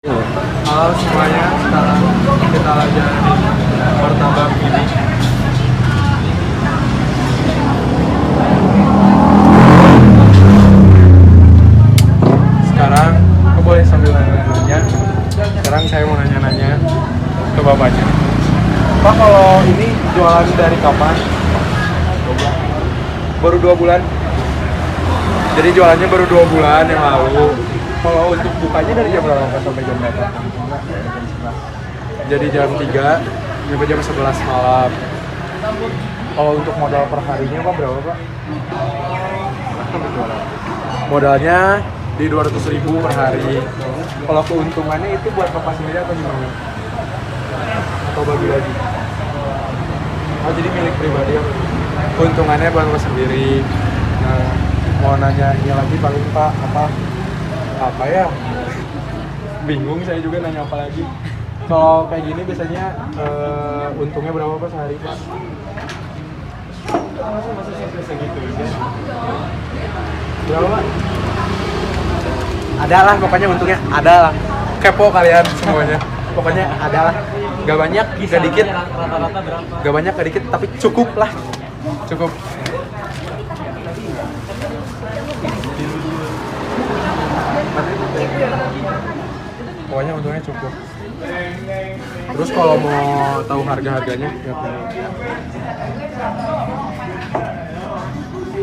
Halo semuanya, sekarang kita lagi ada di martabak ini. Sekarang aku boleh sambil nanya. Sekarang saya mau nanya-nanya ke bapaknya. Pak, kalau ini jualan dari kapan? Baru 2 bulan. Jadi jualannya baru 2 bulan yang lalu. Kalau untuk bukanya dari jam berapa sampai jam berapa? Jadi jam 3 sampai jam 11 malam. Kalau untuk modal per harinya Pak berapa Pak? Modalnya di 200.000 per hari. Kalau keuntungannya itu buat Bapak sendiri atau gimana? Atau bagi lagi? Oh jadi milik pribadi ya? Keuntungannya buat Bapak sendiri. Nah, mau nanya ini lagi paling Pak apa ya? Bingung saya juga nanya apa lagi. Kalau kayak gini biasanya untungnya berapa Pak sehari Pak? Masa segitu ya? Berapa Pak? Ada lah pokoknya untungnya ada lah. Kepo kalian semuanya. Pokoknya ada lah. Gak banyak, gak dikit. Rata-rata berapa? Gak banyak, gak dikit, tapi cukup lah. Cukup. Pokoknya untungnya cukup. Terus kalau mau tahu harga-harganya ya.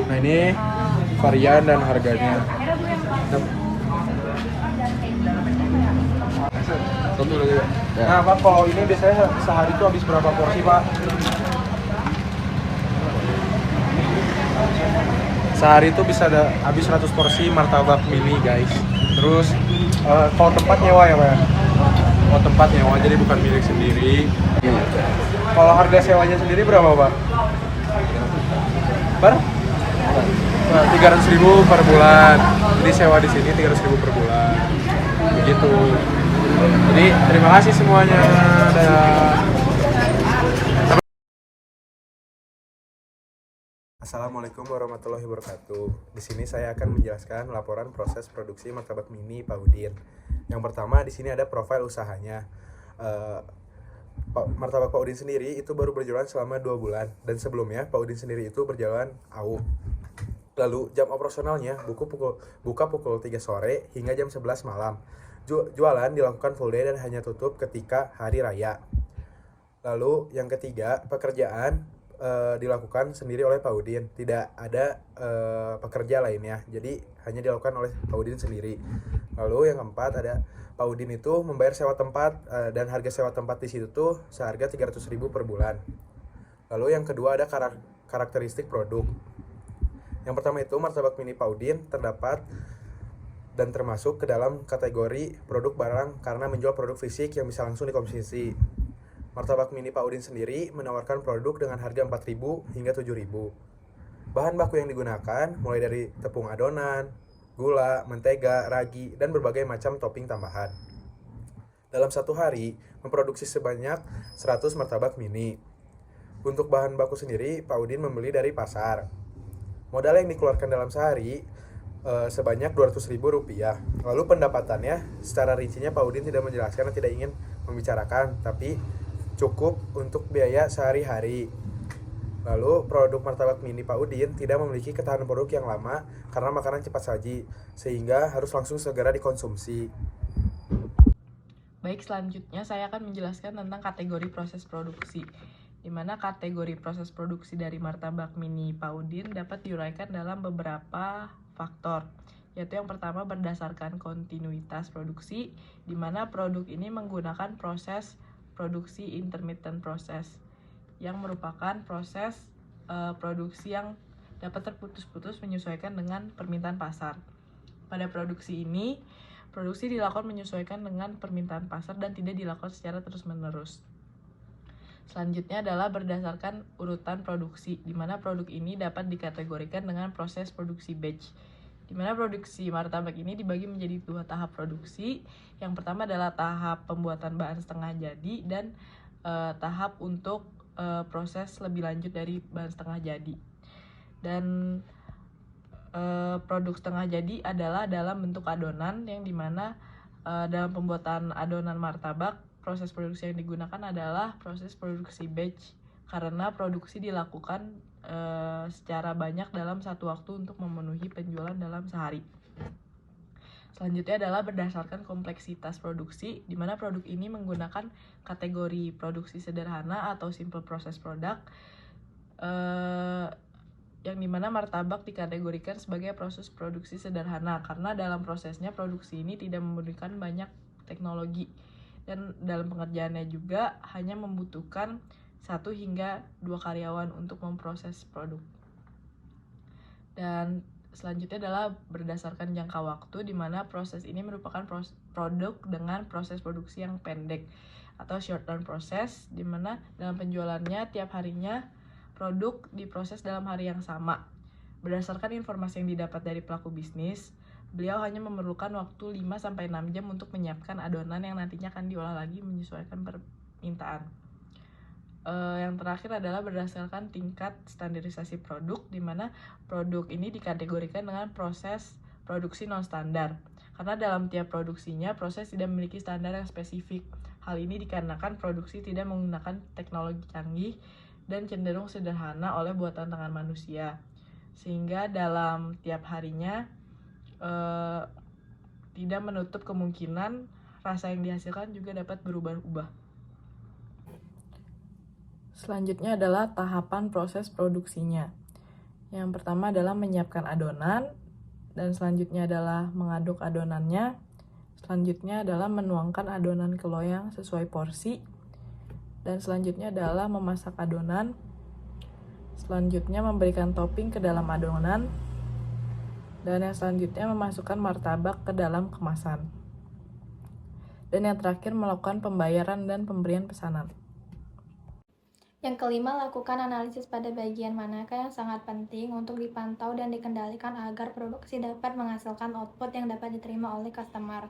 Nah ini varian dan harganya. Nah Pak, kalau ini biasanya sehari itu habis berapa porsi Pak? Sehari itu bisa habis 100 porsi martabak mini guys. Terus kalau tempat nyewa ya Pak ya? Kalau tempat nyewa jadi bukan milik sendiri. Kalau harga sewanya sendiri berapa Pak? Berapa? 300.000 per bulan. Jadi sewa di sini 300.000 per bulan. Begitu. Jadi terima kasih semuanya. Assalamualaikum warahmatullahi wabarakatuh. Di sini saya akan menjelaskan laporan proses produksi martabak mini Pak Udin. Yang pertama di sini ada profil usahanya. Martabak Pak Udin sendiri itu baru berjalan selama 2 bulan dan sebelumnya Pak Udin sendiri itu berjalan AU. Lalu jam operasionalnya buka pukul 3 sore hingga jam 11 malam. Jualan dilakukan full day dan hanya tutup ketika hari raya. Lalu yang ketiga, pekerjaan dilakukan sendiri oleh Pak Udin, tidak ada pekerja lainnya, jadi hanya dilakukan oleh Pak Udin sendiri. Lalu yang keempat ada Pak Udin itu membayar sewa tempat dan harga sewa tempat di situ tuh seharga 300.000 per bulan. Lalu yang kedua ada karakteristik produk. Yang pertama itu martabak mini Pak Udin terdapat dan termasuk ke dalam kategori produk barang karena menjual produk fisik yang bisa langsung dikonsumsi. Martabak mini Pak Udin sendiri menawarkan produk dengan harga 4.000 hingga 7.000. Bahan baku yang digunakan mulai dari tepung adonan, gula, mentega, ragi, dan berbagai macam topping tambahan. Dalam satu hari, memproduksi sebanyak 100 martabak mini. Untuk bahan baku sendiri, Pak Udin membeli dari pasar. Modal yang dikeluarkan dalam sehari sebanyak Rp200.000. Lalu pendapatannya, secara rincinya Pak Udin tidak menjelaskan dan tidak ingin membicarakan, tapi cukup untuk biaya sehari-hari. Lalu produk martabak mini Pak Udin tidak memiliki ketahanan produk yang lama karena makanan cepat saji, sehingga harus langsung segera dikonsumsi. Baik, selanjutnya saya akan menjelaskan tentang kategori proses produksi, di mana kategori proses produksi dari martabak mini Pak Udin dapat diuraikan dalam beberapa faktor, yaitu yang pertama berdasarkan kontinuitas produksi, di mana produk ini menggunakan proses produksi intermittent process, yang merupakan proses produksi yang dapat terputus-putus menyesuaikan dengan permintaan pasar. Pada produksi ini, produksi dilakukan menyesuaikan dengan permintaan pasar dan tidak dilakukan secara terus-menerus. Selanjutnya adalah berdasarkan urutan produksi, di mana produk ini dapat dikategorikan dengan proses produksi batch, di mana produksi martabak ini dibagi menjadi 2 tahap produksi. Yang pertama adalah tahap pembuatan bahan setengah jadi dan tahap untuk proses lebih lanjut dari bahan setengah jadi. Dan produk setengah jadi adalah dalam bentuk adonan yang dimana Dalam pembuatan adonan martabak, proses produksi yang digunakan adalah proses produksi batch karena produksi dilakukan secara banyak dalam satu waktu untuk memenuhi penjualan dalam sehari. Selanjutnya adalah berdasarkan kompleksitas produksi, di mana produk ini menggunakan kategori produksi sederhana atau simple process product, yang dimana martabak dikategorikan sebagai proses produksi sederhana karena dalam prosesnya produksi ini tidak membutuhkan banyak teknologi dan dalam pengerjaannya juga hanya membutuhkan 1 hingga 2 karyawan untuk memproses produk. Dan selanjutnya adalah berdasarkan jangka waktu, di mana proses ini merupakan produk dengan proses produksi yang pendek atau short run process, di mana dalam penjualannya tiap harinya produk diproses dalam hari yang sama. Berdasarkan informasi yang didapat dari pelaku bisnis, beliau hanya memerlukan waktu 5-6 jam untuk menyiapkan adonan yang nantinya akan diolah lagi menyesuaikan permintaan. Yang terakhir adalah berdasarkan tingkat standarisasi produk, di mana produk ini dikategorikan dengan proses produksi non-standar. Karena dalam tiap produksinya, proses tidak memiliki standar yang spesifik. Hal ini dikarenakan produksi tidak menggunakan teknologi canggih dan cenderung sederhana oleh buatan tangan manusia. Sehingga dalam tiap harinya tidak menutup kemungkinan rasa yang dihasilkan juga dapat berubah-ubah. Selanjutnya adalah tahapan proses produksinya. Yang pertama adalah menyiapkan adonan, dan selanjutnya adalah mengaduk adonannya. Selanjutnya adalah menuangkan adonan ke loyang sesuai porsi, dan selanjutnya adalah memasak adonan. Selanjutnya memberikan topping ke dalam adonan, dan yang selanjutnya memasukkan martabak ke dalam kemasan. Dan yang terakhir melakukan pembayaran dan pemberian pesanan. Yang kelima, lakukan analisis pada bagian manakah yang sangat penting untuk dipantau dan dikendalikan agar produksi dapat menghasilkan output yang dapat diterima oleh customer.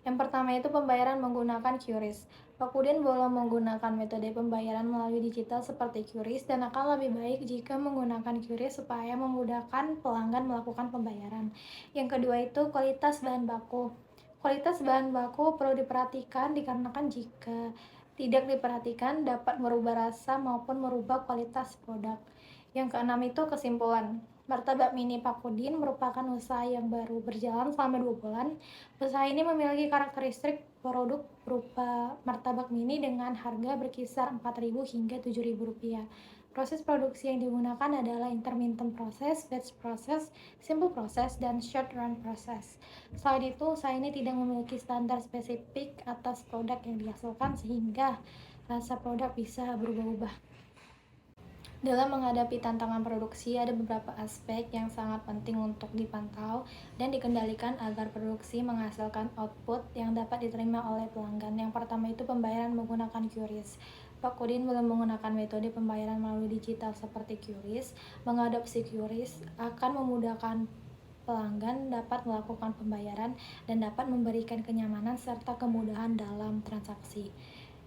Yang pertama itu pembayaran menggunakan QRIS. Pak Udin boleh menggunakan metode pembayaran melalui digital seperti QRIS dan akan lebih baik jika menggunakan QRIS supaya memudahkan pelanggan melakukan pembayaran. Yang kedua itu kualitas bahan baku. Kualitas bahan baku perlu diperhatikan dikarenakan jika tidak diperhatikan dapat merubah rasa maupun merubah kualitas produk. Yang keenam itu kesimpulan. Martabak Mini Pak Udin merupakan usaha yang baru berjalan selama 2 bulan. Usaha ini memiliki karakteristik produk berupa martabak mini dengan harga berkisar Rp4.000 hingga Rp7.000. Proses produksi yang digunakan adalah intermittent process, batch process, simple process, dan short run process. Selain itu, usaha ini tidak memiliki standar spesifik atas produk yang dihasilkan sehingga rasa produk bisa berubah-ubah. Dalam menghadapi tantangan produksi, ada beberapa aspek yang sangat penting untuk dipantau dan dikendalikan agar produksi menghasilkan output yang dapat diterima oleh pelanggan. Yang pertama itu pembayaran menggunakan QRIS. Pak Udin belum menggunakan metode pembayaran melalui digital seperti QRIS. Mengadopsi QRIS akan memudahkan pelanggan dapat melakukan pembayaran dan dapat memberikan kenyamanan serta kemudahan dalam transaksi.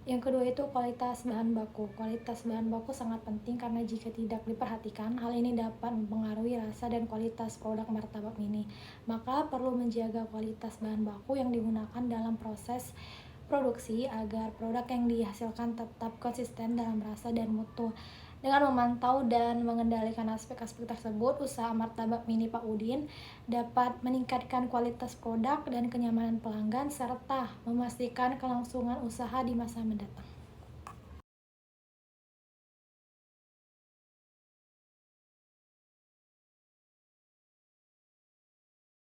Yang kedua itu kualitas bahan baku. Kualitas bahan baku sangat penting karena jika tidak diperhatikan, hal ini dapat mempengaruhi rasa dan kualitas produk martabak mini. Maka perlu menjaga kualitas bahan baku yang digunakan dalam proses produksi agar produk yang dihasilkan tetap konsisten dalam rasa dan mutu. Dengan memantau dan mengendalikan aspek-aspek tersebut, usaha martabak mini Pak Udin dapat meningkatkan kualitas produk dan kenyamanan pelanggan serta memastikan kelangsungan usaha di masa mendatang.